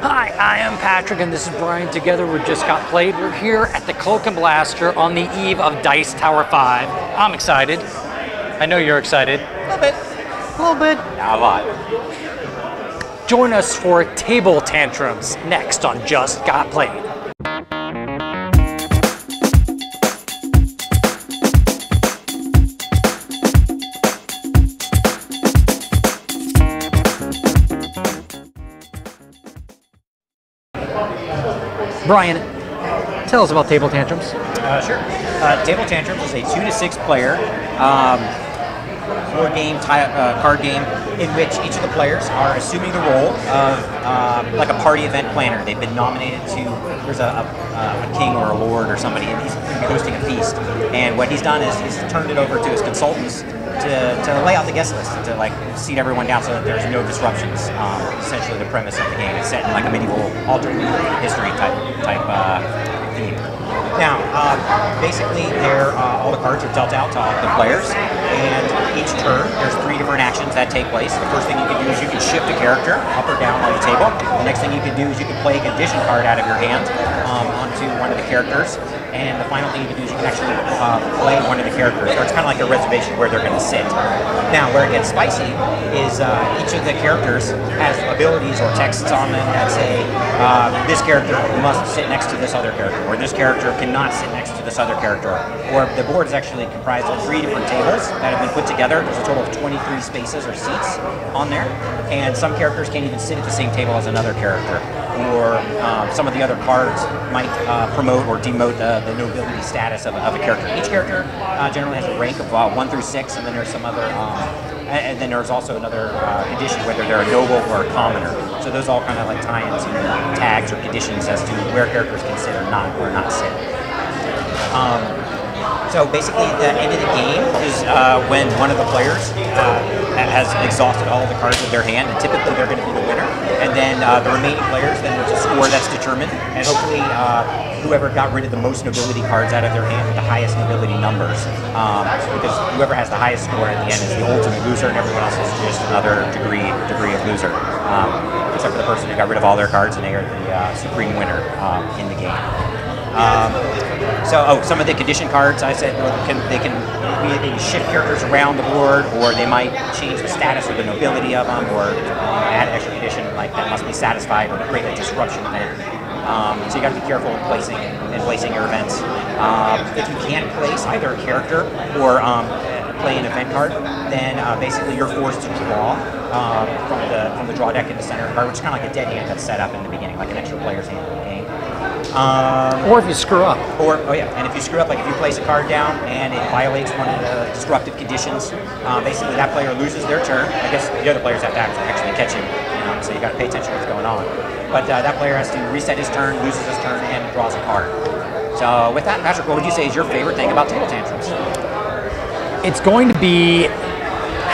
Hi, I am Patrick, and this is Brian. Together we just got played. We're here at the Cloak and Blaster on the eve of Dice Tower 5. I'm excited. I know you're excited. A little bit. A little bit. Not a lot. Join us for Table Tantrums next on Just Got Played. Brian, tell us about Table Tantrums. Sure. Table Tantrums is a 2 to 6 player board game, card game, in which each of the players are assuming the role of like a party event planner. They've been nominated to, there's a king or a lord or somebody, and he's going to be hosting a feast. And what he's done is he's turned it over to his consultants to lay out the guest list, to like seat everyone down so that there's no disruptions. Essentially, the premise of the game is set in like a medieval alternate history type theme. Now, basically, all the cards are dealt out to all the players, and each turn there's 3 different actions that take place. The first thing you can do is you can shift a character up or down on the table. The next thing you can do is you can play a condition card out of your hand onto one of the characters. And the final thing you can do is you can actually play one of the characters, or it's kind of like a reservation where they're going to sit. Now, where it gets spicy is each of the characters has abilities or texts on them that say this character must sit next to this other character, or this character cannot sit next to this other character. Or the board is actually comprised of 3 different tables that have been put together. There's a total of 23 spaces or seats on there, and some characters can't even sit at the same table as another character. Or some of the other cards might promote or demote the nobility status of a character. Each character generally has a rank of 1 through 6, and then there's some other, and then there's also another condition whether they're a noble or a commoner. So those all kind of like tie-ins and tags or conditions as to where characters can sit or not sit. So basically, the end of the game is when one of the players has exhausted all of the cards of their hand, and typically they're going to be the winner. And then the remaining players, then there's a score that's determined, and hopefully whoever got rid of the most nobility cards out of their hand with the highest nobility numbers, because whoever has the highest score at the end is the ultimate loser, and everyone else is just another degree of loser, except for the person who got rid of all their cards, and they are the supreme winner in the game. Some of the condition cards, I said, they can shift characters around the board, or they might change the status or the nobility of them, or add an extra condition like that must be satisfied, or create a disruption event. So you got to be careful in placing your events. If you can't place either a character or play an event card, then basically you're forced to draw from the draw deck in the center card, which is kind of like a dead hand that's set up in the beginning, like an extra player's hand in the game. Or if you screw up. And if you screw up, like if you place a card down and it violates one of the disruptive conditions, basically that player loses their turn. I guess the other players have to actually catch him, so you got to pay attention to what's going on. But that player has to reset his turn, loses his turn, and draws a card. So with that, Patrick, what would you say is your favorite thing about Table Tantrums? It's going to be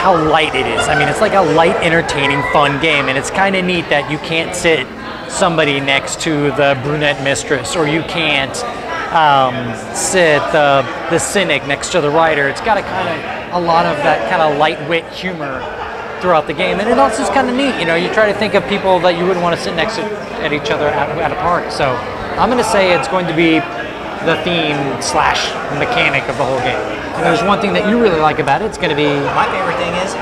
how light it is. I mean, it's like a light, entertaining, fun game, and it's kind of neat that you can't sit somebody next to the brunette mistress, or you can't sit the cynic next to the writer. It's got a lot of that kind of light wit humor throughout the game, and it also is kind of neat. You try to think of people that you wouldn't want to sit next to at each other at a party. So I'm going to say it's going to be the theme / mechanic of the whole game. And there's one thing that you really like about it. It's going to be... My favorite thing is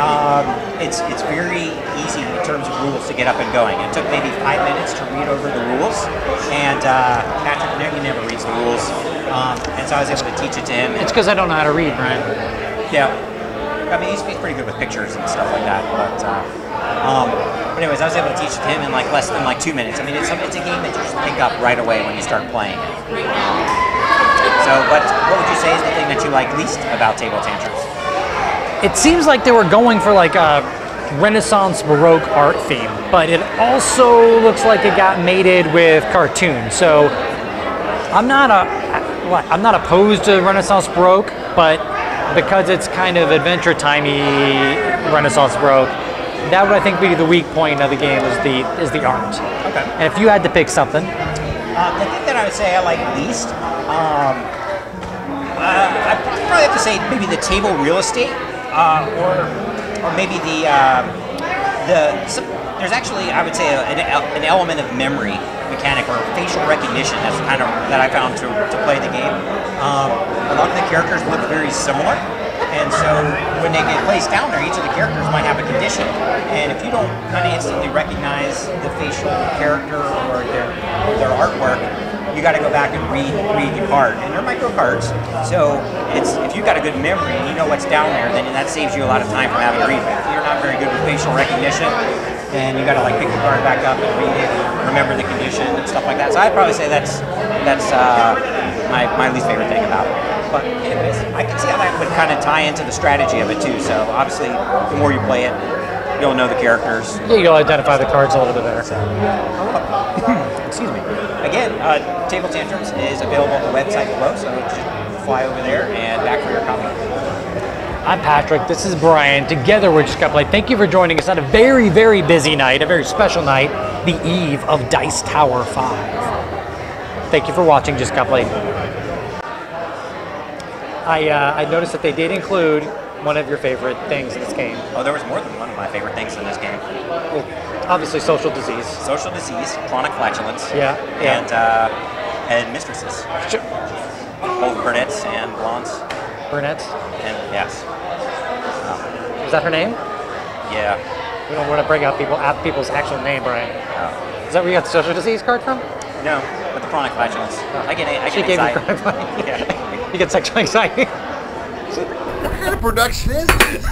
it's very easy in terms of rules to get up and going. It took maybe 5 minutes to read over the rules, and Patrick, he never reads the rules, and so I was able to teach it to him. It's because I don't know how to read, right? Yeah. I mean, he's pretty good with pictures and stuff like that, but anyways, I was able to teach it to him in like less than 2 minutes. I mean, it's a game that you just pick up right away when you start playing it. So, what would you say is the thing that you like least about Table Tantrums? It seems like they were going for like a Renaissance Baroque art theme, but it also looks like it got mated with cartoons. So, I'm not opposed to Renaissance Baroque, but because it's kind of adventure timey Renaissance Baroque, that would I think be the weak point of the game is the art. Okay. And if you had to pick something, the thing that I would say I like least, I'd probably have to say maybe the table real estate, or maybe there's actually, I would say, an element of memory mechanic or facial recognition that's kind of that I found to play the game. A lot of the characters look very similar, and so when they get placed down there, each of the characters might have a condition, and if you don't kind of instantly recognize the facial character or their artwork, you got to go back and read the card, and they're micro cards. So if you've got a good memory and you know what's down there, then that saves you a lot of time from having to read it. If you're not very good with facial recognition, then you got to like pick the card back up and read it, and remember the condition and stuff like that. So I'd probably say that's my least favorite thing about it. But anyways, I can see how that would kind of tie into the strategy of it too. So obviously, the more you play it, you'll know the characters. Yeah, you'll identify the cards a little bit better. Excuse me. Again, Table Tantrums is available on the website below, so just fly over there and back for your copy. I'm Patrick, this is Brian. Together we're Just Got Played. Thank you for joining us on a very, very busy night, a very special night, the eve of Dice Tower 5. Thank you for watching Just Got Played. I noticed that they did include one of your favorite things in this game. Oh, there was more than one of my favorite things in this game. Well, obviously social disease. Social disease, chronic flatulence. Yeah. And mistresses. Sure. Both brunettes and blondes. Brunettes? And yes. Is that her name? Yeah. We don't want to bring up people's actual name, Brian. Oh. Is that where you got the social disease card from? No, but the chronic flatulence. Oh. I get She gave anxiety. you chronic flatulence. Yeah. You get sexual anxiety. What kind of production is this?